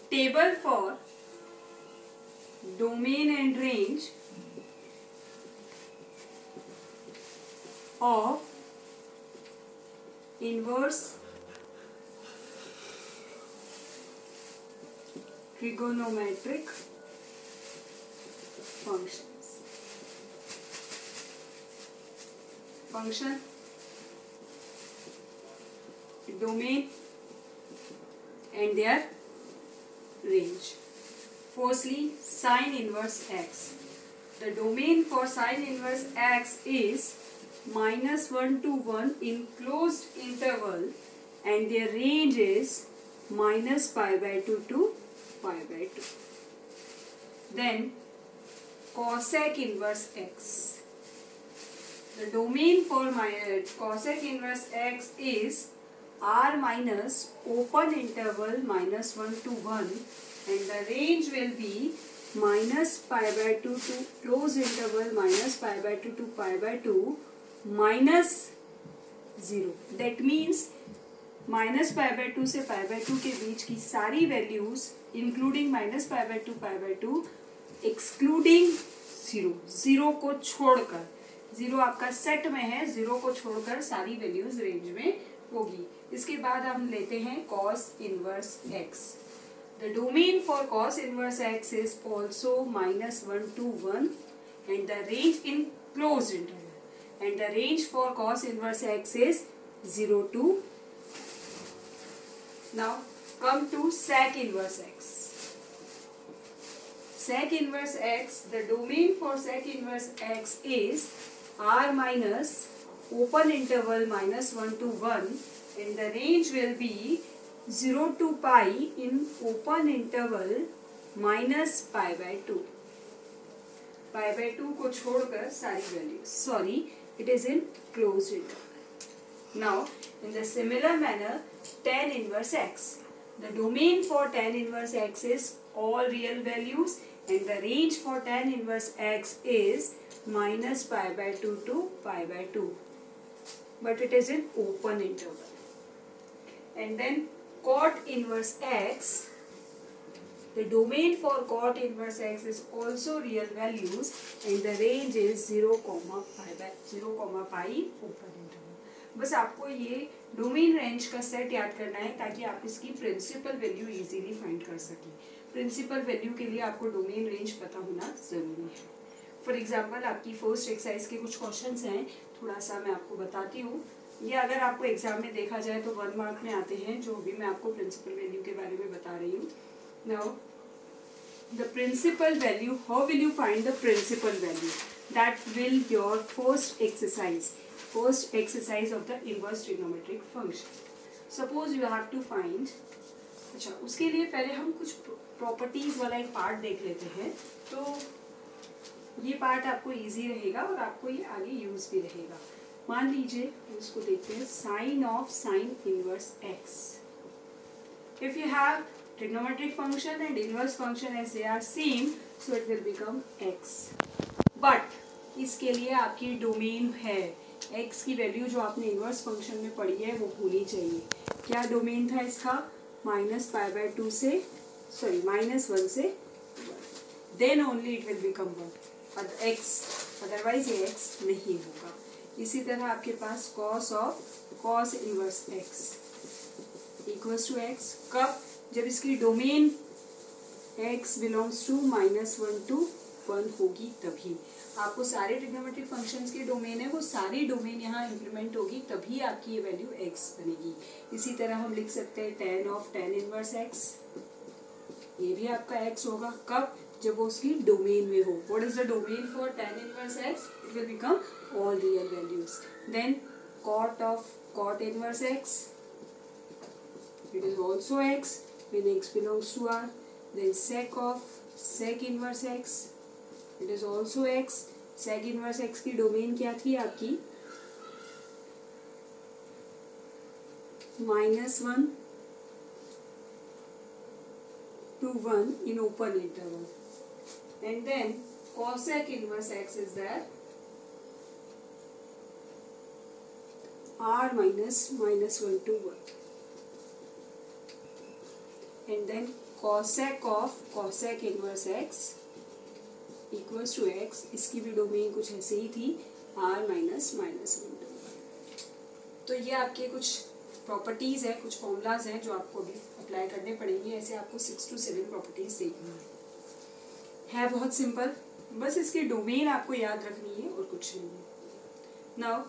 table for domain and range of inverse trigonometric functions. Function, domain and their range. Firstly, sine inverse x. The domain for sine inverse x is -1 to 1 in closed interval and their range is -π/2 to π/2. Then cosec inverse x. The domain for cosec inverse x is r minus open interval -1 to 1 and the range will be -π/2 to closed interval -π/2 to π/2 -0. That means -π/2 से π/2 के बीच की सारी values including -π/2 π/2 excluding 0 को छोड़कर, 0 आपका set में है, 0 को छोड़कर सारी वैल्यूज रेंज में होगी. इसके बाद हम लेते हैं cos inverse x. The domain for cos inverse x is also -1 to 1 and the range in closed interval. And the range for cos inverse x is 0 to. Now come to sec inverse x. Sec inverse x, the domain for sec inverse x is r minus open interval -1 to 1 and the range will be 0 to pi in open interval -π/2. π/2 को छोड़कर सारी values, it is in closed interval. Now, in the similar manner, tan inverse x. The domain for tan inverse x is all real values and the range for tan inverse x is -π/2 to π/2. But it is in open interval. And then cot inverse x. The domain for cot inverse x is also real values and the range is 0, pi open interval. बस आपको ये domain range का set याद करना है ताकि आप इसकी प्रिंसिपल वैल्यू इजीली फाइंड कर सकें. प्रिंसिपल वैल्यू के लिए आपको डोमेन रेंज पता होना जरूरी है. फॉर एग्जांपल आपकी फर्स्ट एक्सरसाइज के कुछ क्वेश्चंस हैं, थोड़ा सा मैं आपको बताती हूँ. ये अगर आपको एग्जाम में देखा जाए तो 1 मार्क में आते हैं, जो भी मैं आपको प्रिंसिपल वैल्यू के बारे में बता रही हूँ. Now the principal value, how will you find the principal value? That will your first exercise of the inverse trigonometric function. Suppose you have to find, अच्छा उसके लिए पहले हम कुछ प्रॉपर्टीज वाला एक पार्ट देख लेते हैं. तो ये पार्ट आपको इजी रहेगा और आपको ये आगे यूज भी रहेगा. मान लीजिए उसको देखते हैं, sine of sine inverse x. If you have trigonometric function and inverse function as they are same, so it will become x. But इसके लिए आपकी डोमेन है, x की वैल्यू जो आपने इनवर्स फंक्शन में पढ़ी है वो होनी चाहिए. क्या डोमेन था इसका? -π/2 से -1 से 1. Then only it will become 1. और x, otherwise ये x नहीं होगा. इसी तरह आपके पास cos inverse x equals to x. कब? जब इसकी domain x belongs to -1 to 1 होगी तभी. आपको सारे ट्रिग्नोमेट्रिक फंक्शंस की डोमेन है, वो सारी डोमेन यहाँ इंप्लीमेंट होगी तभी आपकी ये वैल्यू x बनेगी. इसी तरह हम लिख सकते हैं tan of tan inverse x. ये भी आपका x होगा. कब? जब वो उसकी डोमेन में हो. What is the domain for tan inverse x? It will become all real values. Then cot of cot inverse x, it is also x when x belongs to R. Then sec of sec inverse x, it is also x. sec inverse x की domain क्या थी आपकी? -1 to 1 in open interval. And then cosec inverse x is that r minus -1 to 1. And then cosec inverse x equals to x, इसकी भी domain कुछ ऐसे ही थी r minus minus 1। तो ये आपके कुछ प्रॉपर्टीज़ है, कुछ फॉर्मूलाज हैं जो आपको अभी अप्लाई करने पड़ेंगे। ऐसे आपको 6 to 7 प्रॉपर्टीज़ देखनी है बहुत सिंपल, बस इसकी डोमेन आपको याद रखनी है और कुछ नहीं है। Now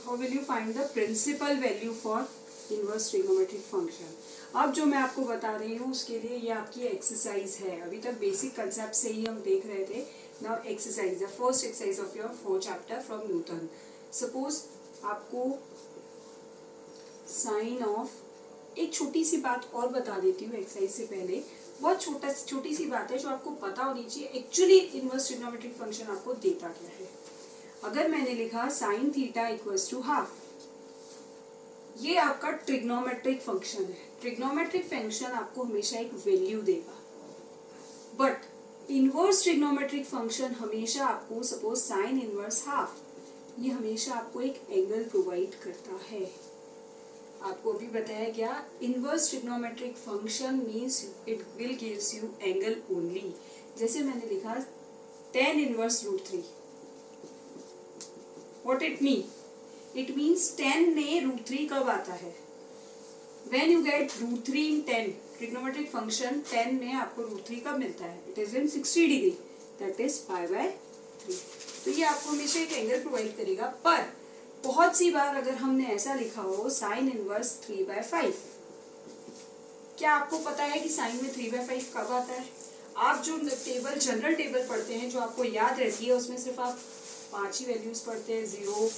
how will you find the principal value for inverse trigonometric function. अब जो मैं आपको बता रही हूँ उसके लिए ये आपकी एक्सरसाइज है। अभी तक बेसिक कंसेप्ट से ही हम देख रहे थे। Now exercise, the first exercise of your 4th chapter from Newton. Suppose आपको साइन ऑफ, एक छोटी सी बात और बता देती हूँ एक्सरसाइज से पहले, बहुत छोटी सी बात है जो आपको पता होनी चाहिए। एक्चुअली इनवर्स ट्रिग्नोमेट्रिक फंक्शन आपको देता क्या है। अगर मैंने लिखा sine theta equals to half, ये आपका ट्रिग्नोमेट्रिक फंक्शन है। ट्रिग्नोमेट्रिक फंक्शन आपको हमेशा एक वैल्यू देगा, बट इनवर्स ट्रिग्नोमेट्रिक फंक्शन हमेशा आपको, सपोज साइन इनवर्स हाफ, ये हमेशा आपको एक एंगल प्रोवाइड करता है। आपको अभी बताया गया inverse trigonometric function means it will gives you angle only. जैसे मैंने लिखा tan inverse √3, what it mean? It means tan में √3 कब आता है? When you get √3 in tan, trigonometric function tan में आपको √3 कब मिलता है? It is in 60 degree, that is π/3। तो ये आपको हमेशा एक एंगल प्रोवाइड करेगा। पर बहुत सी बार अगर हमने ऐसा लिखा हो साइन इनवर्स 3/5, क्या आपको पता है कि साइन में 3/5 कब आता है? आप जो टेबल, जनरल टेबल पढ़ते हैं जो आपको याद रहती है, उसमें सिर्फ आप 5 ही वैल्यूज पढ़ते हैं, 0,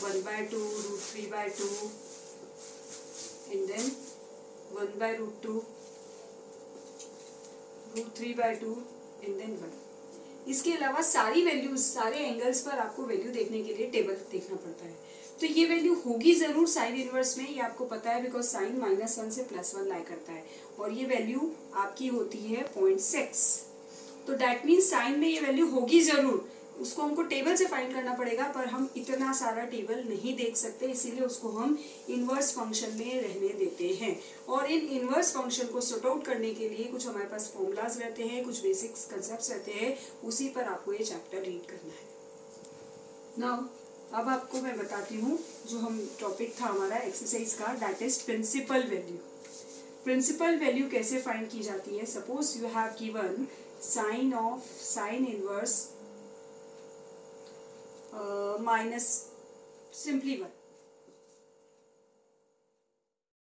1/2, √3/2 एंड देन 1/√2, √3/2 एंड देन 1। इसके अलावा सारी वैल्यूज, सारे एंगल्स पर आपको वैल्यू देखने के लिए टेबल देखना पड़ता है। तो ये वैल्यू होगी जरूर साइन इनवर्स में, ये आपको पता है, बिकॉज साइन -1 से +1 लाई करता है और ये वैल्यू आपकी होती है 0.6। तो दैट मीन्स साइन में ये वैल्यू होगी जरूर, उसको हमको टेबल से फाइंड करना पड़ेगा, पर हम इतना सारा टेबल नहीं देख सकते, इसीलिए उसको हम इनवर्स फंक्शन में रहने देते हैं। और इन इनवर्स फंक्शन को सॉर्ट आउट करने के लिए कुछ हमारे पास फॉर्मूलाज रहते हैं, कुछ बेसिक्स कंसेप्ट्स रहते हैं, उसी पर आपको ये चैप्टर रीड करना है। नाउ अब आपको मैं बताती हूँ जो हम टॉपिक था हमारा एक्सरसाइज का, that is principal value. Principal value कैसे फाइंड की जाती है? Suppose you have given sine inverse -, simply 1।